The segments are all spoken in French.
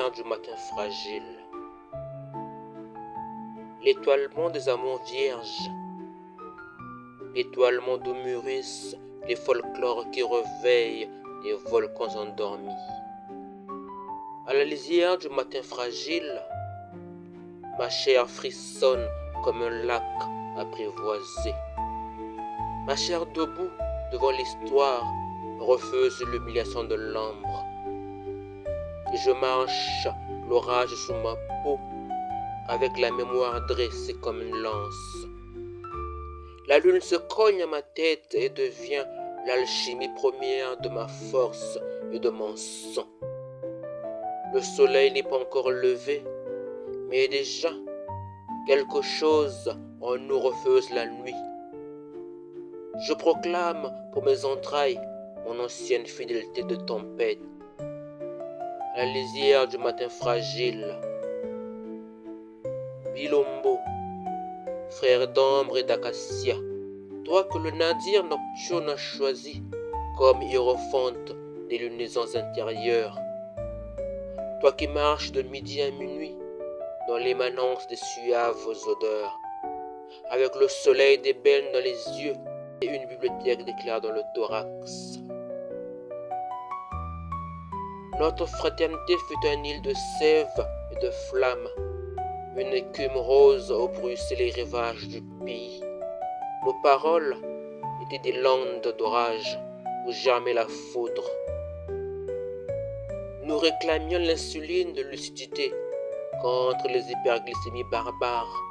lisière du matin fragile. L'étoilement des amours vierges, l'étoilement d'où mûrissent les folklores qui réveillent les volcans endormis. À la lisière du matin fragile, ma chair frissonne comme un lac apprivoisé. Ma chair debout devant l'histoire refuse l'humiliation de l'ombre. Et je marche l'orage sous ma peau avec la mémoire dressée comme une lance. La lune se cogne à ma tête et devient l'alchimie première de ma force et de mon sang. Le soleil n'est pas encore levé, mais déjà quelque chose en nous refuse la nuit. Je proclame pour mes entrailles mon ancienne fidélité de tempête. À la lisière du matin fragile, Bilombo, frère d'ambre et d'acacia, toi que le nadir nocturne a choisi comme hiérophante des lunaisons intérieures, toi qui marches de midi à minuit dans l'émanence des suaves odeurs, avec le soleil d'ébène dans les yeux et une bibliothèque d'éclairs dans le thorax. Notre fraternité fut un île de sève et de flammes, une écume rose où bruissaient les rivages du pays. Nos paroles étaient des landes d'orage où germait la foudre. Nous réclamions l'insuline de lucidité contre les hyperglycémies barbares,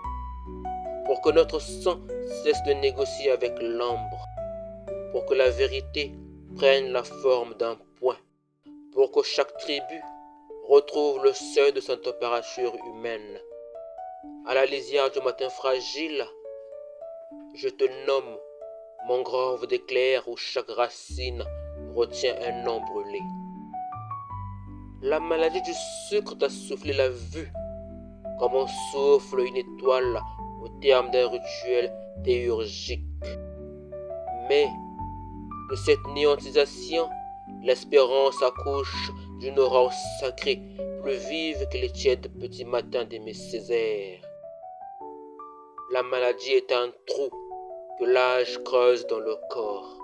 pour que notre sang cesse de négocier avec l'ombre, pour que la vérité prenne la forme d'un point, pour que chaque tribu retrouve le seuil de sa température humaine. À la lisière du matin fragile, je te nomme mangrove d'éclairs où chaque racine retient un nom brûlé. La maladie du sucre t'a soufflé la vue, comme on souffle une étoile au terme d'un rituel théurgique. Mais de cette néantisation, l'espérance accouche d'une aurore sacrée, plus vive que les tièdes petits matins d'Aimé Césaire. La maladie est un trou que l'âge creuse dans le corps.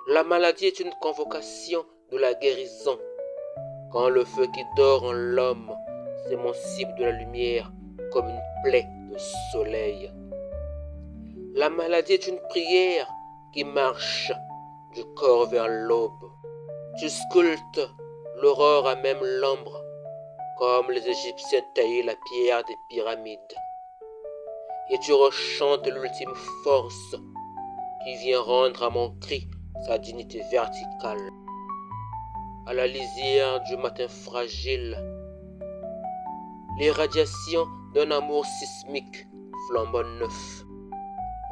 La maladie est une convocation de la guérison. Quand le feu qui dort en l'homme s'émancipe de la lumière comme une plaie de soleil. La maladie est une prière qui marche du corps vers l'aube. Tu sculptes l'aurore à même l'ombre, comme les Égyptiens taillaient la pierre des pyramides. Et tu rechantes l'ultime force qui vient rendre à mon cri sa dignité verticale. À la lisière du matin fragile, les radiations d'un amour sismique flambant neuf.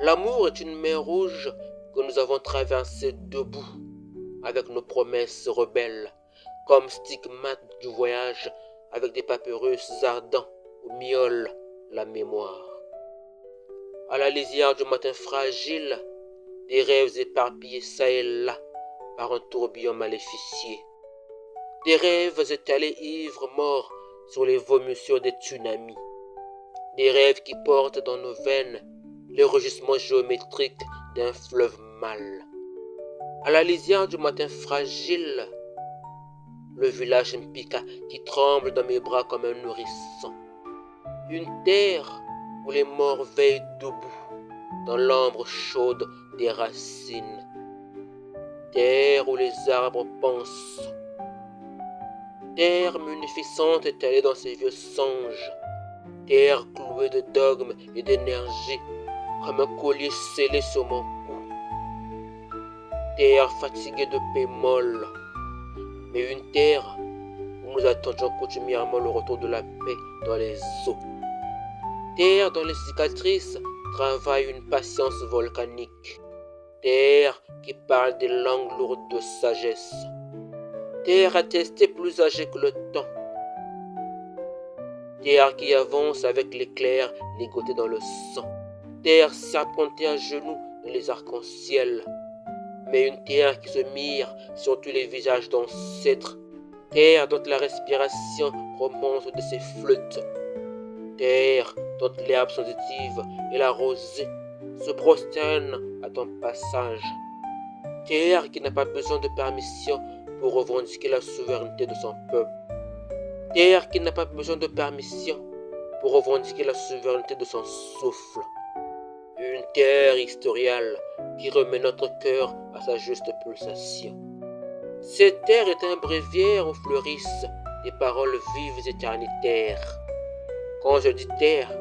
L'amour est une mer rouge que nous avons traversée debout, avec nos promesses rebelles, comme stigmates du voyage avec des papyrus ardents où miaule la mémoire. À la lisière du matin fragile, des rêves éparpillés çà et là par un tourbillon maléficié. Des rêves étalés ivres morts sur les vomissures des tsunamis. Des rêves qui portent dans nos veines les rugissements géométriques d'un fleuve mâle. À la lisière du matin fragile, le village Mpika qui tremble dans mes bras comme un nourrisson. Une terre où les morts veillent debout dans l'ombre chaude des racines. Terre où les arbres pensent. Terre munificente étalée dans ses vieux songes. Terre clouée de dogmes et d'énergie comme un collier scellé sur mon cou. Terre fatiguée de paix molle, mais une terre où nous attendions coutumièrement le retour de la paix dans les eaux. Terre dont les cicatrices travaillent une patience volcanique. Terre qui parle des langues lourdes de sagesse. Terre attestée plus âgée que le temps. Terre qui avance avec l'éclair ligoté dans le sang. Terre serpentée à genoux dans les arcs-en-ciel. Mais une terre qui se mire sur tous les visages d'ancêtres terre dont la respiration remonte de ses flûtes, terre dont l'herbe sensitive et la rosée se prosternent à ton passage, terre qui n'a pas besoin de permission pour revendiquer la souveraineté de son peuple, terre qui n'a pas besoin de permission pour revendiquer la souveraineté de son souffle, une terre historiale qui remet notre cœur à sa juste pulsation. Cette terre est un bréviaire où fleurissent des paroles vives éternitaires. Quand je dis terre,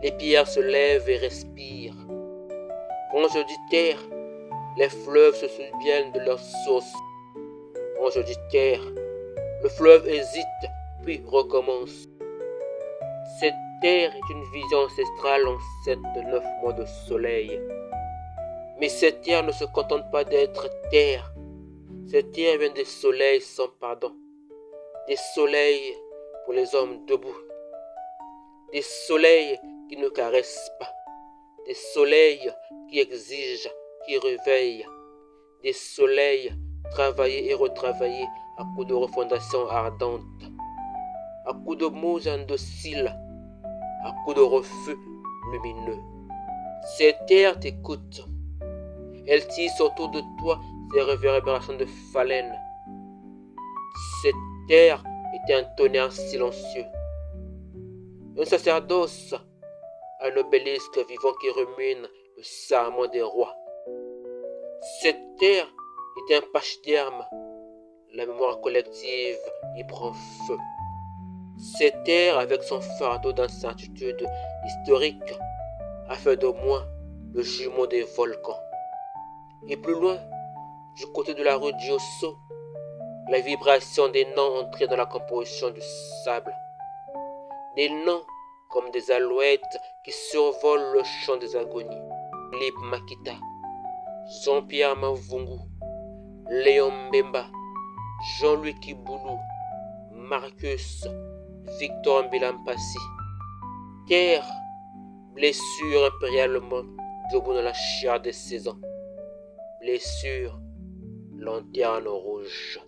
les pierres se lèvent et respirent. Quand je dis terre, les fleuves se souviennent de leur source. Quand je dis terre, le fleuve hésite, puis recommence. Cette terre est une vision ancestrale enceinte de 9 mois de soleil. Mais cette terre ne se contente pas d'être terre. Cette terre vient des soleils sans pardon. Des soleils pour les hommes debout. Des soleils qui ne caressent pas. Des soleils qui exigent, qui réveillent. Des soleils travaillés et retravaillés à coups de refondation ardente. À coups de mots indociles. À coups de refus lumineux. Cette terre t'écoute. Elle tisse autour de toi ses réverbérations de phalène. Cette terre est un tonnerre silencieux. Un sacerdoce, un obélisque vivant qui rumine le serment des rois. Cette terre est un pachyderme. La mémoire collective y prend feu. Cette terre, avec son fardeau d'incertitude historique, a fait de moi le jumeau des volcans. Et plus loin, du côté de la rue Diosso, la vibration des noms entrés dans la composition du sable. Des noms comme des alouettes qui survolent le champ des agonies. Lip Makita, Jean-Pierre Mavungu, Léon Mbemba, Jean-Louis Kiboulou, Marcus, Victor Mbilampassi. Terre, blessure impérialement debout dans la chair des saisons. Blessure, lanterne rouge.